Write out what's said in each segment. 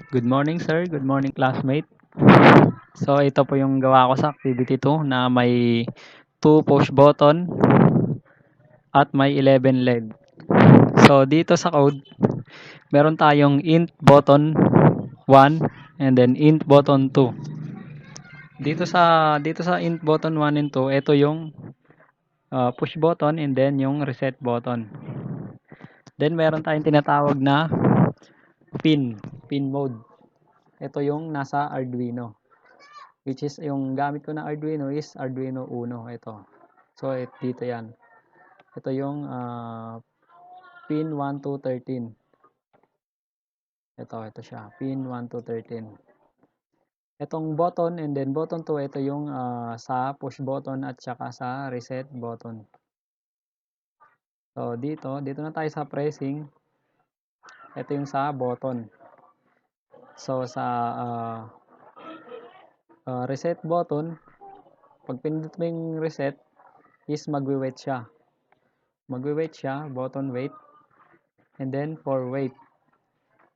Good morning sir, good morning classmate. So ito po yung gawa ko sa activity 2 na may 2 push button at may 11 LED. So dito sa code, meron tayong int button 1 and then int button 2. Dito sa int button 1 and 2, ito yung push button and then yung reset button. Then meron tayong tinatawag na pin mode. Ito yung nasa Arduino. Which is yung gamit ko na Arduino is Arduino Uno ito. So dito yan. Ito yung pin 1 to 13. Ito siya. Pin 1 to 13. Itong button and then button 2, ito yung sa push button at saka sa reset button. So dito na tayo sa pressing. Ito yung sa button. So sa reset button, pag pinindot mo yung reset is magwi-wait siya. Magwi-wait siya, button wait. And then for wait.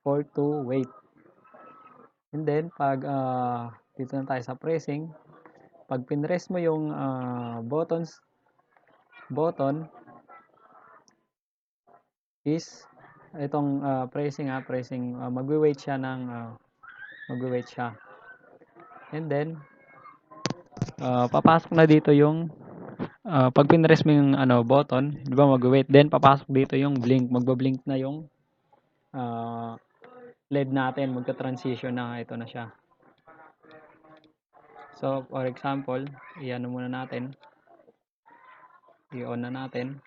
For to wait. And then pag dito na tayo sa pressing, pag pinress mo yung button is itong pressing magwi-wait siya magwi-wait siya. And then papasok na dito yung pag pinress mo yung button, 'di ba magwi-wait, then papasok dito yung blink, magba-blink na yung LED natin, magta-transition na, ito na siya. So for example, i-ano muna natin, i-on na natin.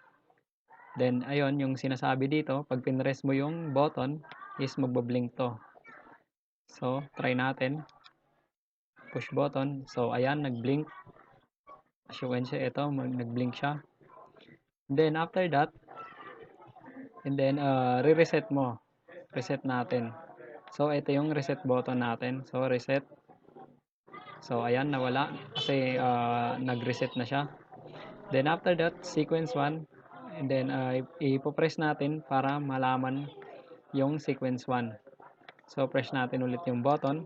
Then ayun, yung sinasabi dito, pag pinress mo yung button is magba-blink to. So try natin. Push button. So ayan, nag-blink. As you can see, ito, nag-blink siya. Then after that, and then re-reset mo. Reset natin. So ito yung reset button natin. So reset. So ayan, nawala kasi nag-reset na siya. Then after that, sequence 1. And then ipo-press natin para malaman yung sequence 1. So press natin ulit yung button.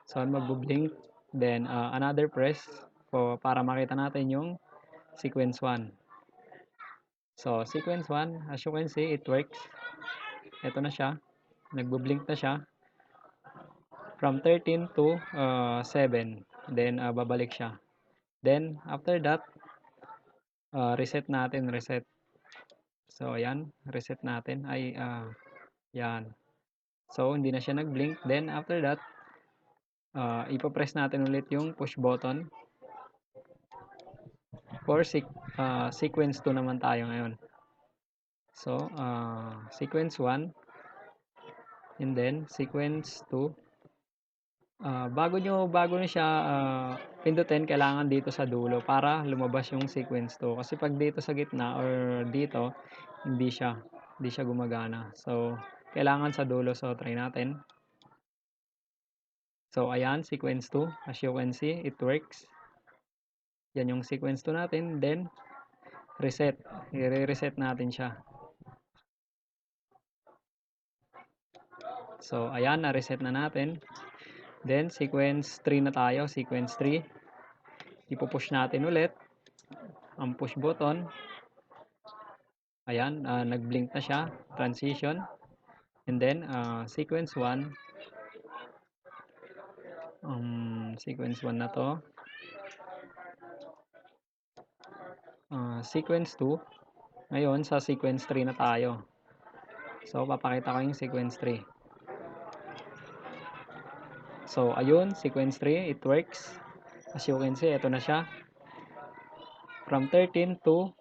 So magbo-blink. Then another press para makita natin yung sequence 1. So sequence 1, as you can see, it works. Ito na siya. Nagbo-blink na siya. From 13 to 7. Then babalik siya. Then after that, reset natin, reset. So ayan, reset natin. Yan. So hindi na siya nag-blink. Then after that, ipo-press natin ulit yung push button. For sequence 2 naman tayo ngayon. So sequence 1 and then sequence 2. Bago nyo siya pindutin, kailangan dito sa dulo para lumabas yung sequence 2. Kasi pag dito sa gitna or dito, hindi siya gumagana. So kailangan sa dulo. So try natin. So ayan, sequence 2. As you can see, it works. Yan yung sequence 2 natin. Then reset. I-reset natin siya. So ayan, na-reset na natin. Then sequence 3 na tayo. Sequence 3. Ipo-push natin ulit ang push button. Ayan, nag-blink na siya. Transition. And then sequence 1. Sequence 1 na to. Sequence 2. Ngayon, sa sequence 3 na tayo. So, papakita ko yung sequence 3. So, ayun, sequence 3, it works. As you can see, ito na siya. From 13 to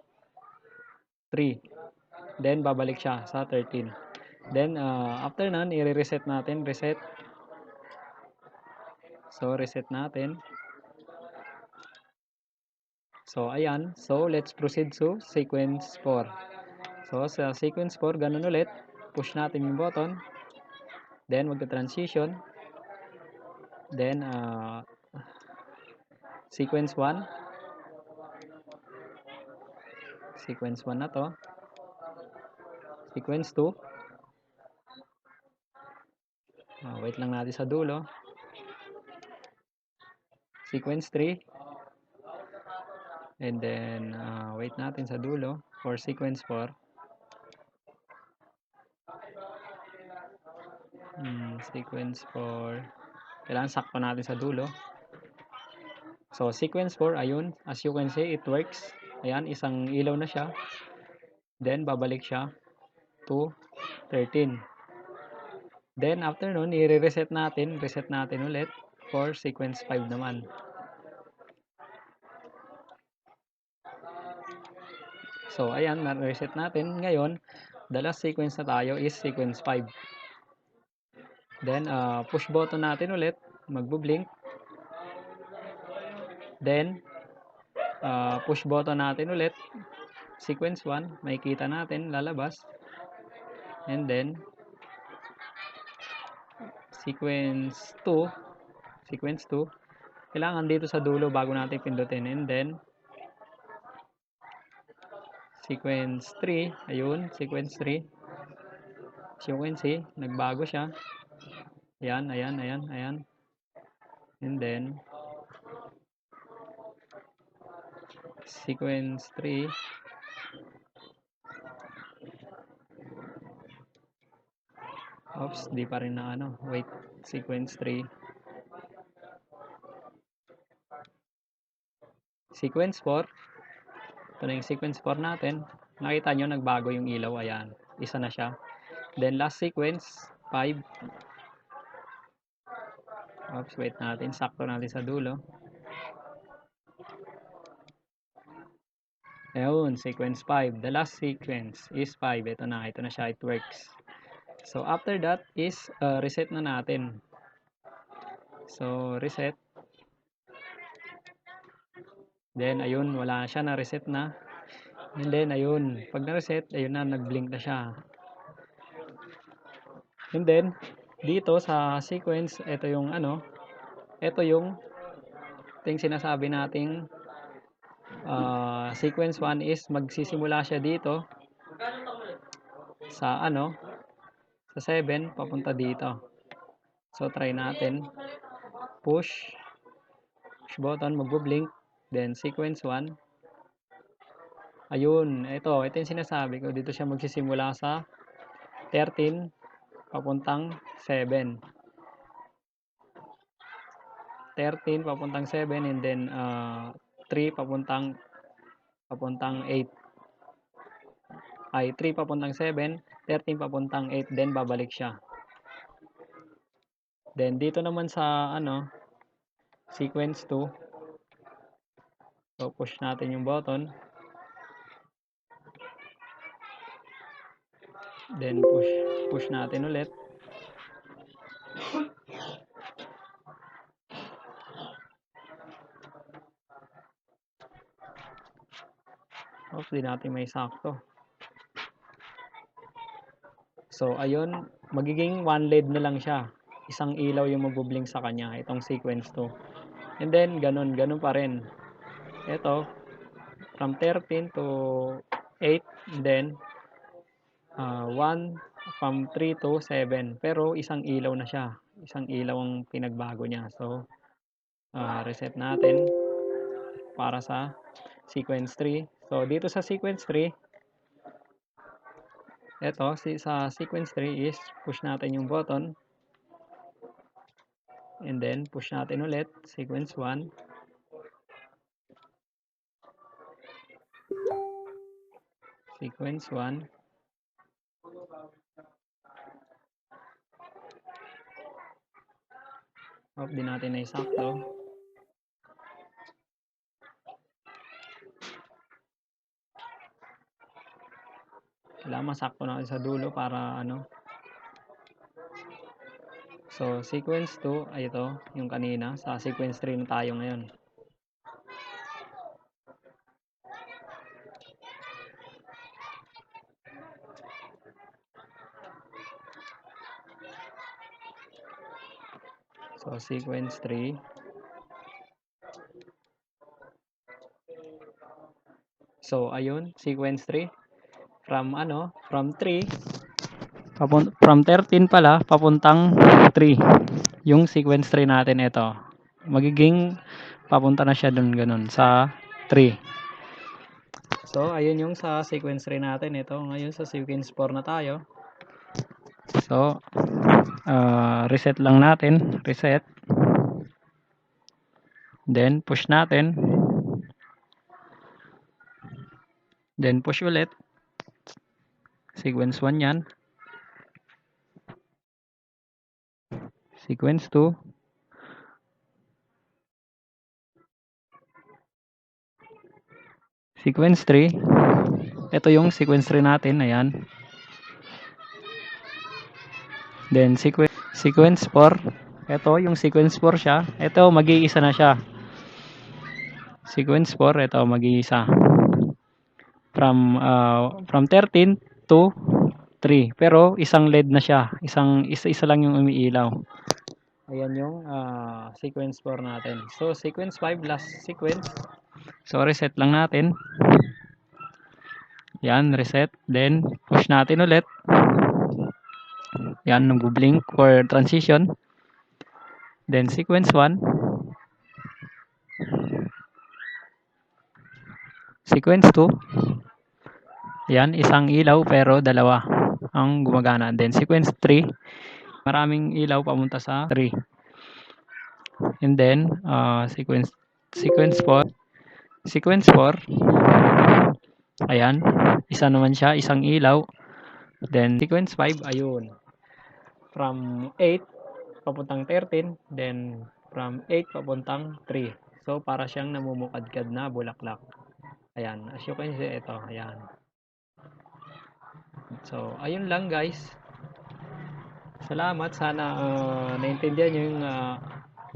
3. Then, babalik siya sa 13. Then, after nun, i-reset natin. Reset. So, reset natin. So, ayan. So, let's proceed to sequence 4. So, sa sequence 4, ganun ulit. Push natin yung button. Then, magta-transition. Then, sequence 1. Sequence 1 na to. Sequence 2. Wait lang natin sa dulo. Sequence 3. And then, wait natin sa dulo for sequence 4. Sequence 4. Kailangan sakto natin sa dulo. So, sequence 4, ayun. As you can see, it works. Ayan, isang ilaw na siya. Then, babalik siya to 13. Then, after nun, i-reset natin. Reset natin ulit for sequence 5 naman. So, ayan, na-reset natin. Ngayon, the last sequence na tayo is sequence 5. Then, push button natin ulit. Magbo-blink. Then, push button natin ulit. Sequence 1, makikita natin, lalabas. And then, sequence 2, kailangan dito sa dulo bago natin pindutin. And then, sequence 3, ayun, sequence 3. As you can see, nagbago siya. Ayan. And then, sequence 3. Oops, di pa rin na ano. Wait, sequence 3. Sequence 4. Ito na yung sequence 4 natin. Nakita nyo, nagbago yung ilaw. Ayan, isa na siya. Then, last sequence, 5. Oops, wait natin. Sakto natin sa dulo. Ayun, sequence 5. The last sequence is 5. Ito na siya. It works. So, after that is reset na natin. So, reset. Then, ayun, wala na siya. Na-reset na. And then, ayun. Pag na-reset, ayun na, nag-blink na siya. And then, dito sa sequence, ito yung ano, ito yung sinasabi nating sequence 1 is magsisimula siya dito sa ano, sa 7 papunta dito. So, try natin. Push button, magbo-blink. Then, sequence 1. Ayun, ito yung sinasabi ko. Dito siya magsisimula sa 13 papuntang 7. 13 papuntang 7 and then 3 papuntang 8. Ay, 3 papuntang 7, 13 papuntang 8, then babalik siya. Then, dito naman sa ano, sequence 2. So, push natin yung button. Then, push natin ulit. Oops, di natin may sakto. So, ayun, magiging one LED na lang siya. Isang ilaw yung magbo-blink sa kanya, itong sequence 2. And then, ganun pa rin. Ito, from 13 to 8, then 1 from 3 to 7. Pero isang ilaw na siya. Isang ilaw ang pinagbago niya. So, reset natin para sa sequence 3. So, dito sa sequence 3, ito, sa sequence 3 is push natin yung button. And then, push natin ulit. Sequence 1. Sequence 1. Hope di natin na isakto. Kailangan masakto natin sa dulo para ano. So, sequence 2 ay ito, yung kanina. Sa sequence 3 na tayo ngayon. So, sequence 3. So, ayun, sequence 3. From 3 From 13 pala, papuntang 3. Yung sequence 3 natin ito. Magiging papunta na siya dun ganun sa 3. So, ayun yung sa sequence 3 natin. Ito, ngayon sa sequence 4 na tayo. So, reset lang natin. Reset. Then, push natin. Then, push ulit. Sequence 1 yan. Sequence 2. Sequence 3. Ito yung sequence 3 natin. Ayan. Then, sequence 4. Ito yung sequence 4 siya. Ito, mag-iisa na siya. Sequence 4. Ito, mag-iisa. From 13 to 3. Pero, isang LED na siya. Isa lang yung umiilaw. Ayan yung sequence 4 natin. So, sequence 5, last sequence. So, reset lang natin. Yan, reset. Then, push natin ulit. Yan, nag-blink for transition. Then, sequence 1. Sequence 2. Yan, isang ilaw pero dalawa ang gumagana. Then, sequence 3. Maraming ilaw pamunta sa 3. And then, sequence 4. Sequence 4. Ayan, isa naman siya, isang ilaw. Then, sequence 5, ayun. From 8, papuntang 13. Then, from 8, papuntang 3. So, para siyang namumukadkad na bulaklak. Ayan, as you can see, ito, ayan. So, ayun lang guys. Salamat, sana naintindihan nyo yung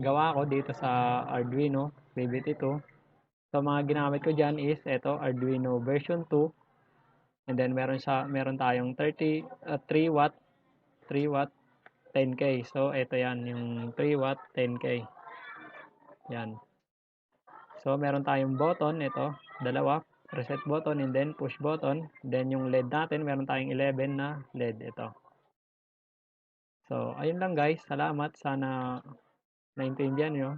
gawa ko dito sa Arduino BBT2. So, mga ginamit ko dyan is, ito, Arduino version 2. And then, meron tayong 3 watt 10K. So, ito yan, yung 3 watt 10K. Yan. So, meron tayong button, ito, dalawa, reset button and then push button. Then, yung LED natin, meron tayong 11 na LED, ito. So, ayun lang guys. Salamat. Sana naintindihan nyo.